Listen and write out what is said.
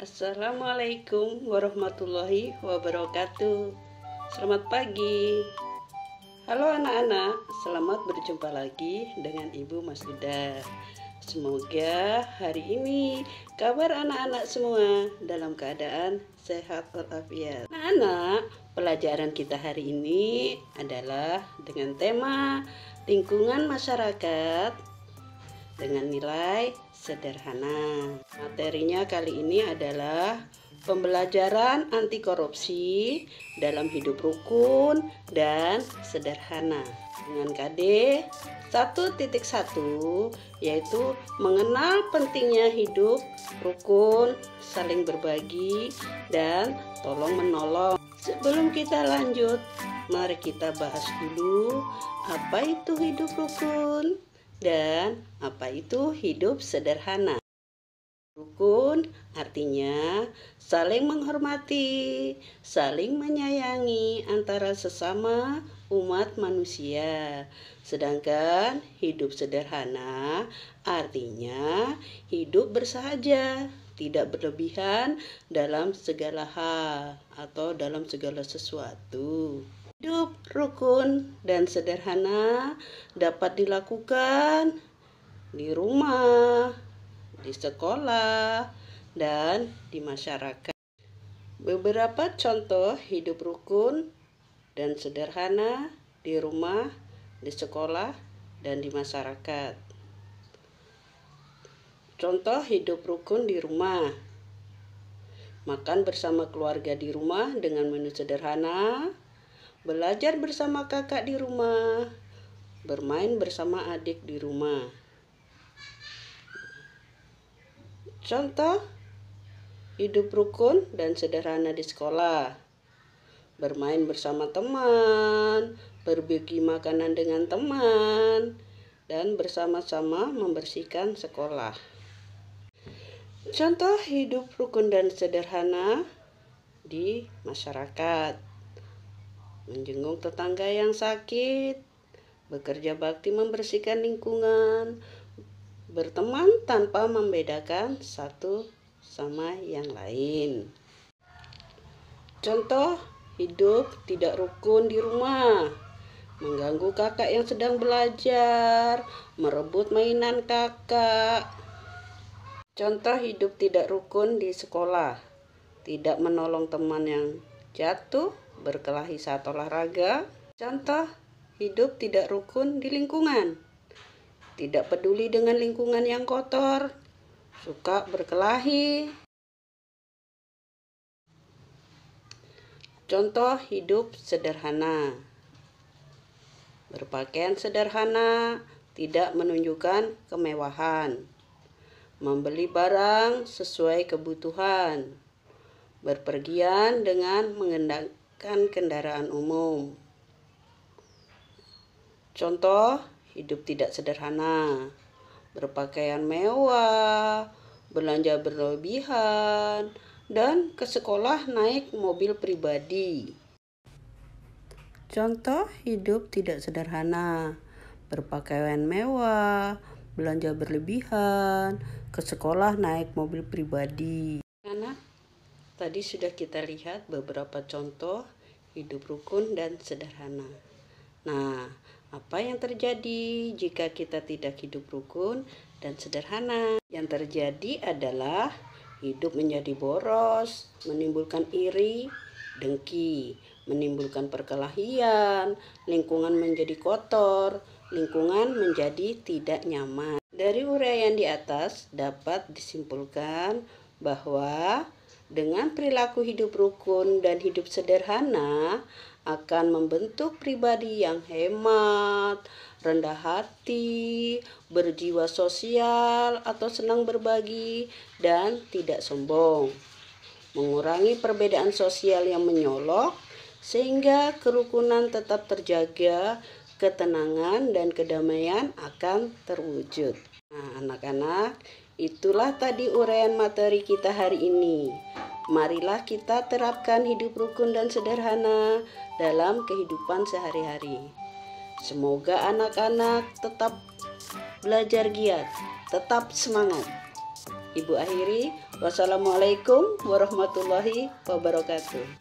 Assalamualaikum warahmatullahi wabarakatuh. Selamat pagi. Halo anak-anak, selamat berjumpa lagi dengan Ibu Maslidah. Semoga hari ini kabar anak-anak semua dalam keadaan sehat walafiat. Anak-anak, pelajaran kita hari ini adalah dengan tema lingkungan masyarakat dengan nilai sederhana. Materinya kali ini adalah pembelajaran anti korupsi dalam hidup rukun dan sederhana dengan KD 1.1, yaitu mengenal pentingnya hidup rukun, saling berbagi, dan tolong menolong. Sebelum kita lanjut, mari kita bahas dulu apa itu hidup rukun dan apa itu hidup sederhana. Rukun artinya saling menghormati, saling menyayangi antara sesama umat manusia. Sedangkan hidup sederhana artinya hidup bersahaja, tidak berlebihan dalam segala hal atau dalam segala sesuatu. Hidup rukun dan sederhana dapat dilakukan di rumah, di sekolah, dan di masyarakat. Beberapa contoh hidup rukun dan sederhana di rumah, di sekolah, dan di masyarakat. Contoh hidup rukun di rumah: makan bersama keluarga di rumah dengan menu sederhana, belajar bersama kakak di rumah, bermain bersama adik di rumah. Contoh hidup rukun dan sederhana di sekolah: bermain bersama teman, berbagi makanan dengan teman, dan bersama-sama membersihkan sekolah. Contoh hidup rukun dan sederhana di masyarakat: menjenguk tetangga yang sakit, bekerja bakti membersihkan lingkungan, berteman tanpa membedakan satu sama yang lain. Contoh hidup tidak rukun di rumah: mengganggu kakak yang sedang belajar, merebut mainan kakak. Contoh hidup tidak rukun di sekolah: tidak menolong teman yang jatuh, berkelahi saat olahraga. Contoh hidup tidak rukun di lingkungan: tidak peduli dengan lingkungan yang kotor, suka berkelahi. Contoh hidup sederhana: berpakaian sederhana, tidak menunjukkan kemewahan, membeli barang sesuai kebutuhan, berpergian dengan menggunakan kendaraan umum. Contoh hidup tidak sederhana: berpakaian mewah, belanja berlebihan, dan ke sekolah naik mobil pribadi. Contoh hidup tidak sederhana: berpakaian mewah, belanja berlebihan, ke sekolah naik mobil pribadi. Anak, tadi sudah kita lihat beberapa contoh hidup rukun dan sederhana. Nah, apa yang terjadi jika kita tidak hidup rukun dan sederhana? Yang terjadi adalah hidup menjadi boros, menimbulkan iri, dengki, menimbulkan perkelahian, lingkungan menjadi kotor, lingkungan menjadi tidak nyaman. Dari uraian di atas dapat disimpulkan bahwa dengan perilaku hidup rukun dan hidup sederhana akan membentuk pribadi yang hemat, rendah hati, berjiwa sosial atau senang berbagi, dan tidak sombong. Mengurangi perbedaan sosial yang menyolok sehingga kerukunan tetap terjaga, ketenangan dan kedamaian akan terwujud. Nah, anak-anak, itulah tadi uraian materi kita hari ini. Marilah kita terapkan hidup rukun dan sederhana dalam kehidupan sehari-hari. Semoga anak-anak tetap belajar giat, tetap semangat. Ibu akhiri, wassalamualaikum warahmatullahi wabarakatuh.